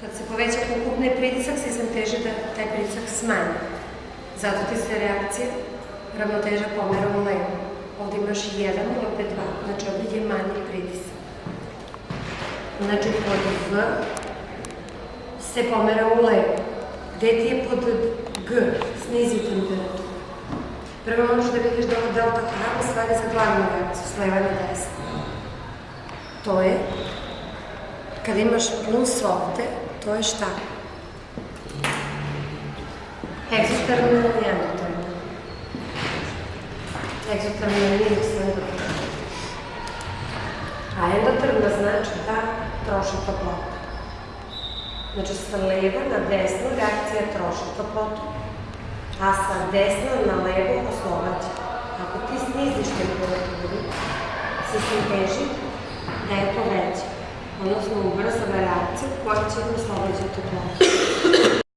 Kad se poveća ukupni pritisak, sistem teži da taj pritisak smanji. Zato ti se reakcija ravnoteža pomera u levo. Ovdje imaš 1 i opet 2, znači ovdje je manji pritisak. Znači pod V se pomera u levo. Gde ti je pod G? Snizi temperaturu. Prvo možeš da vidiš da ovo delta H u stvari za glavnu reakciju, s leva na desna. To je, kada imaš plus ovde, to je šta? Egzotermna ili endotermna? Egzotermna je minus endotermna. A endotermna znači da troši toplotu. Znači sa leva na desno reakcija troši toplotu, a sa desna na levo oslobađa. Ako ti sniziš temperaturu, sistem teži da je to veće, odnosno ubrzava reakciju koja će da oslobađa toplotu.